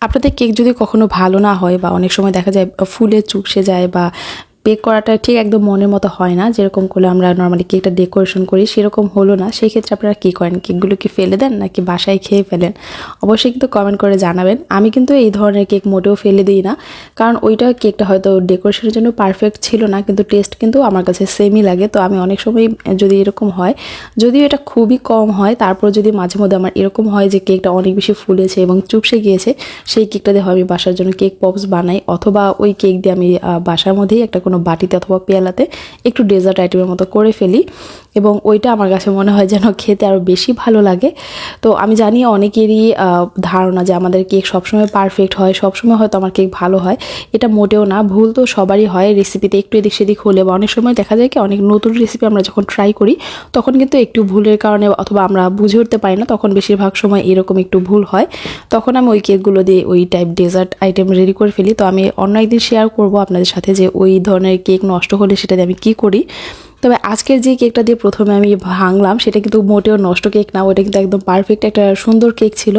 আপনাদের কেক যদি কখনো ভালো না হয় বা অনেক সময় দেখা যায় ফুলে চুপসে যায় বা বেক করাটা ঠিক একদম মনের মতো হয় না, যেরকম করলে আমরা নর্মালি কেকটা ডেকোরেশন করি সেরকম হলো না, সেই ক্ষেত্রে আপনারা কী করেন? কেকগুলো কি ফেলে দেন নাকি বাসায় খেয়ে ফেলেন? অবশ্যই কিন্তু কমেন্ট করে জানাবেন। আমি কিন্তু এই ধরনের কেক মোটেও ফেলে দিই না, কারণ ওইটা কেকটা হয়তো ডেকোরেশনের জন্য পারফেক্ট ছিল না, কিন্তু টেস্ট কিন্তু আমার কাছে সেমই লাগে। তো আমি অনেক সময় যদি এরকম হয়, যদিও এটা খুবই কম হয়, তারপর যদি মাঝে মধ্যে আমার এরকম হয় যে কেকটা অনেক বেশি ফুলেছে এবং চুপসে গিয়েছে, সেই কেকটা দিয়ে আমি বাসার জন্য কেক পপস বানাই, অথবা ওই কেক দিয়ে আমি বাসার মধ্যেই একটা কোনো বাটিতে অথবা পেয়ালাতে একটু ডেজার্ট আইটেমের মতো করে ফেলি, এবং ওইটা আমার কাছে মনে হয় যেন খেতে আরও বেশি ভালো লাগে। তো আমি জানি অনেকেরই ধারণা যে আমাদের কেক সবসময় পারফেক্ট হয়, সবসময় হয়তো আমার কেক ভালো হয়। এটা মোটেও না, ভুল তো সবারই হয়, রেসিপিতে একটু এদিক সেদিক হলে, বা অনেক সময় দেখা যায় কি অনেক নতুন রেসিপি আমরা যখন ট্রাই করি তখন কিন্তু একটু ভুলের কারণে অথবা আমরা বুঝে উঠতে পারি না, তখন বেশিরভাগ সময় এরকম একটু ভুল হয়। তখন আমি ওই কেকগুলো দিয়ে ওই টাইপ ডেজার্ট আইটেম রেডি করে ফেলি। তো আমি অন্য একদিন শেয়ার করব আপনাদের সাথে যে ওই ধরনের কেক নষ্ট হলে সেটা দিয়ে আমি কী করি। তবে আজকের যে কেকটা দিয়ে প্রথমে আমি ভাঙলাম সেটা কিন্তু মোটেও নষ্ট কেক না, ওইটা কিন্তু একদম পারফেক্ট একটা সুন্দর কেক ছিল।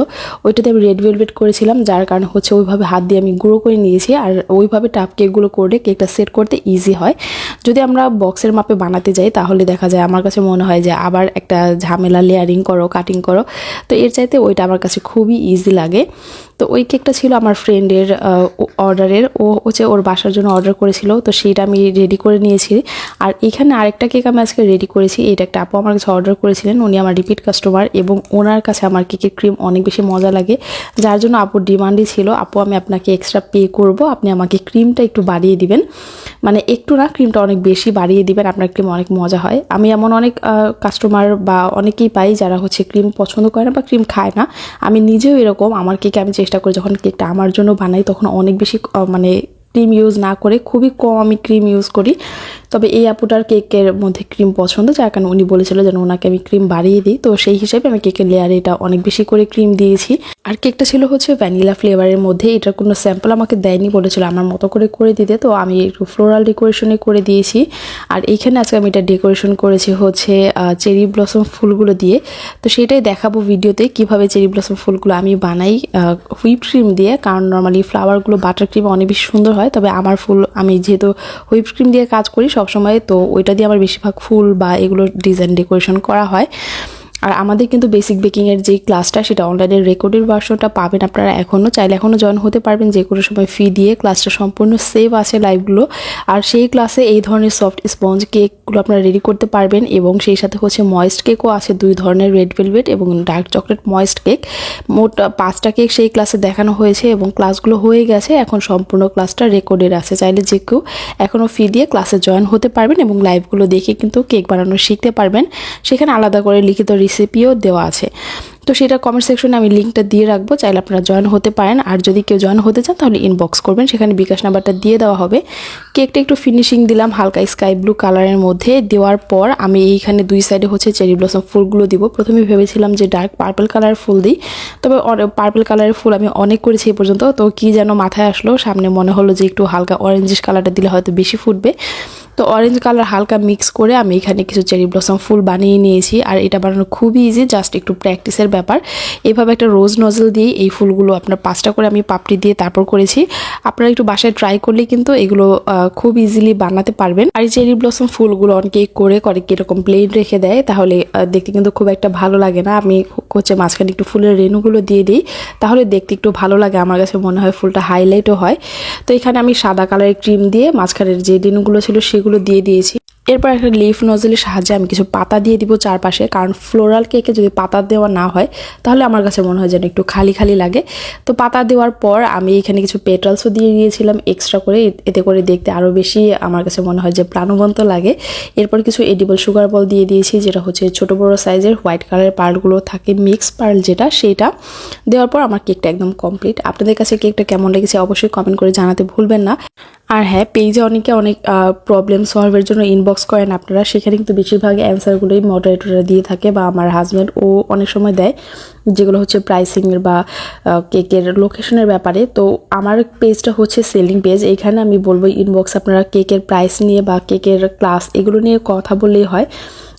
ওইটাতে আমি রেড ভেলভেট করেছিলাম, যার কারণে হচ্ছে ওইভাবে হাত দিয়ে আমি গুঁড়ো করে নিয়েছি। আর ওইভাবে টাপ কেকগুলো করলে কেকটা সেট করতে ইজি হয়। যদি আমরা বক্সের মাপে বানাতে যাই তাহলে দেখা যায় আমার কাছে মনে হয় যে আবার একটা ঝামেলা, লেয়ারিং করো, কাটিং করো। তো এর চাইতে ওইটা আমার কাছে খুবই ইজি লাগে। তো ওই কেকটা ছিল আমার ফ্রেন্ডের অর্ডারের, ও হচ্ছে ওর বাসার জন্য অর্ডার করেছিল, তো সেইটা আমি রেডি করে নিয়েছি। আর এখানে আরেকটা কেক আমি আজকে রেডি করেছি, এটা একটা আপু আমার কাছে অর্ডার করেছিলেন, উনি আমার রিপিট কাস্টমার এবং ওনার কাছে আমার কেকের ক্রিম অনেক বেশি মজা লাগে, যার জন্য আপুর ডিমান্ডই ছিল, আপু আমি আপনাকে এক্সট্রা পে করব, আপনি আমাকে ক্রিমটা একটু বাড়িয়ে দিবেন, মানে একটু না, ক্রিমটা অনেক বেশি বাড়িয়ে দিবেন, আপনার ক্রিম অনেক মজা হয়। আমি এমন অনেক কাস্টমার বা অনেকেই পাই যারা হচ্ছে ক্রিম পছন্দ করে না বা ক্রিম খায় না। আমি নিজেও এরকম, আমার কেকে আমি চেষ্টা করি যখন কেকটা আমার জন্য বানাই তখন অনেক বেশি মানে ক্রিম ইউজ না করে খুবই কম আমি ক্রিম ইউজ করি। তবে এই আপুটার কেকের মধ্যে ক্রিম পছন্দ, যার কারণে উনি বলেছিল যেন ওনাকে আমি ক্রিম বাড়িয়ে দিই, তো সেই হিসেবে আমি কেকের লেয়ারে এটা অনেক বেশি করে ক্রিম দিয়েছি। আর কেকটা ছিল হচ্ছে ভ্যানিলা ফ্লেভারের মধ্যে, এটার কোনো স্যাম্পল আমাকে দেয়নি, বলেছিল আমার মতো করে দিতে, তো আমি একটু ফ্লোরাল ডেকোরেশনে করে দিয়েছি। আর এইখানে আজকে আমি এটা ডেকোরেশন করেছি হচ্ছে চেরি ব্লসম ফুলগুলো দিয়ে। তো সেটাই দেখাবো ভিডিওতে কিভাবে চেরি ব্লসম ফুলগুলো আমি বানাই হুইপ ক্রিম দিয়ে, কারণ নর্মালি ফ্লাওয়ারগুলো বাটার ক্রিম অনেক বেশি সুন্দর হয়, তবে আমার ফুল আমি যেহেতু হুইপ ক্রিম দিয়ে কাজ করি সবসময়, তো ওইটা দিয়ে আমার বেশিরভাগ ফুল বা এগুলো ডিজাইন ডেকোরেশন করা হয়। আর আমাদের কিন্তু বেসিক বেকিংয়ের যেই ক্লাসটা সেটা অনলাইনের রেকর্ডেড ভার্সনটা পাবেন আপনারা, এখনও চাইলে এখনও জয়েন হতে পারবেন যে কোনো সময় ফি দিয়ে। ক্লাসটা সম্পূর্ণ সেভ আছে লাইভগুলো, আর সেই ক্লাসে এই ধরনের সফট স্পঞ্জ কেকগুলো আপনারা রেডি করতে পারবেন, এবং সেই সাথে হচ্ছে ময়েস্ট কেকও আছে, 2 ধরনের, রেড ভেলভেট এবং ডার্ক চকলেট ময়েস্ট কেক। মোট 5টা কেক সেই ক্লাসে দেখানো হয়েছে এবং ক্লাসগুলো হয়ে গেছে, এখন সম্পূর্ণ ক্লাসটা রেকর্ডেড আছে, চাইলে যে কেউ এখনও ফি দিয়ে ক্লাসে জয়েন হতে পারবেন এবং লাইভগুলো দেখে কিন্তু কেক বানানো শিখতে পারবেন। সেখানে আলাদা করে লিখিত রেসিপিও দেওয়া আছে, তো সেটা কমেন্ট সেকশনে আমি লিঙ্কটা দিয়ে রাখবো, চাইলে আপনারা জয়েন হতে পারেন। আর যদি কেউ জয়েন হতে চান তাহলে ইনবক্স করবেন, সেখানে বিকাশ নাম্বারটা দিয়ে দেওয়া হবে। কেকটা একটু ফিনিশিং দিলাম হালকা স্কাই ব্লু কালারের মধ্যে, দেওয়ার পর আমি এইখানে 2 সাইডে হচ্ছে চেরি ব্লসম ফুলগুলো দিব। প্রথমে ভেবেছিলাম যে ডার্ক পার্পল কালারের ফুল দিই, তবে পার্পল কালারের ফুল আমি অনেক করেছি এই পর্যন্ত, তো কি যেন মাথায় আসলো, সামনে মনে হলো যে একটু হালকা অরেঞ্জিশ কালারটা দিলে হয়তো বেশি ফুটবে, তো অরেঞ্জ কালার হালকা মিক্স করে আমি এখানে কিছু চেরি ব্লসম ফুল বানিয়ে নিয়েছি। আর এটা বানানো খুবই ইজি, জাস্ট একটু প্র্যাকটিসের ব্যাপার। এভাবে একটা রোজ নজল দিয়ে এই ফুলগুলো আপনার 5টা করে আমি পাপড়ি দিয়ে তারপর করেছি। আপনারা একটু বাসায় ট্রাই করলে কিন্তু এগুলো খুব ইজিলি বানাতে পারবেন। আর এই চেরি ব্লসম ফুলগুলো অনেকেই করে কীরকম প্লেন রেখে দেয়, তাহলে দেখতে কিন্তু খুব একটা ভালো লাগে না। আমি হচ্ছে মাঝখানে একটু ফুলের রেণুগুলো দিয়ে দিই, তাহলে দেখতে একটু ভালো লাগে, আমার কাছে মনে হয় ফুলটা হাইলাইটও হয়। তো এখানে আমি সাদা কালারের ক্রিম দিয়ে মাঝখানের যে রেণুগুলো ছিল সেগুলো দিয়ে দিয়েছি। এরপর একটা লিফ নজলের সাহায্যে আমি কিছু পাতা দিয়ে দিব চারপাশে, কারণ ফ্লোরাল কেকে যদি পাতা দেওয়া না হয় তাহলে আমার কাছে মনে হয় যেন একটু খালি খালি লাগে। তো পাতা দেওয়ার পর আমি এখানে কিছু পেটালসও দিয়ে দিয়েছিলাম এক্সট্রা করে, এতে করে দেখতে আরও বেশি আমার কাছে মনে হয় যে প্রাণবন্ত লাগে। এরপর কিছু এডিবল সুগার বল দিয়ে দিয়েছি, যেটা হচ্ছে ছোট বড় সাইজের হোয়াইট কালারের পার্লগুলো থাকে, মিক্স পার্ল যেটা, সেইটা দেওয়ার পর আমার কেকটা একদম কমপ্লিট। আপনাদের কাছে কেকটা কেমন লেগেছে অবশ্যই কমেন্ট করে জানাতে ভুলবেন না। আর হ্যাঁ, পেজে অনেকে অনেক প্রবলেম সলভের জন্য ইনবক্স করেন আপনারা, সেখানে কিন্তু বেশিরভাগ অ্যান্সারগুলোই মডারেটররা দিয়ে থাকে বা আমার হাজব্যান্ড ও অনেক সময় দেয়, যেগুলো হচ্ছে প্রাইসিংয়ের বা কেকের লোকেশনের ব্যাপারে। তো আমার পেজটা হচ্ছে সেলিং পেজ, এইখানে আমি বলবো ইনবক্স আপনারা কেকের প্রাইস নিয়ে বা কেকের ক্লাস এগুলো নিয়ে কথা বললেই হয়।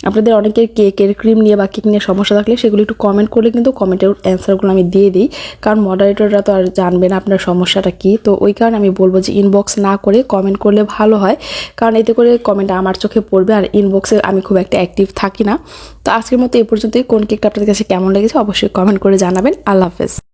আপনাদের অনেকের কেকের ক্রিম নিয়ে বা কেক নিয়ে সমস্যা থাকলে সেগুলো একটু কমেন্ট করলে কিন্তু কমেন্টের অ্যান্সারগুলো আমি দিয়ে দিই, কারণ মডারেটররা তো আর জানবে না আপনার সমস্যাটা কী। তো ওই কারণে আমি বলবো যে ইনবক্স না করে কমেন্ট করলে ভালো হয়, কারণ এতে করে কমেন্ট আমার চোখে পড়বে, আর ইনবক্সে আমি খুব একটা অ্যাক্টিভ থাকি না। তো আজকের মতো এই পর্যন্তই। কোন কেকটা আপনাদের কাছে কেমন লেগেছে অবশ্যই কমেন্ট করে জানাবেন। আল্লাহ হাফেজ।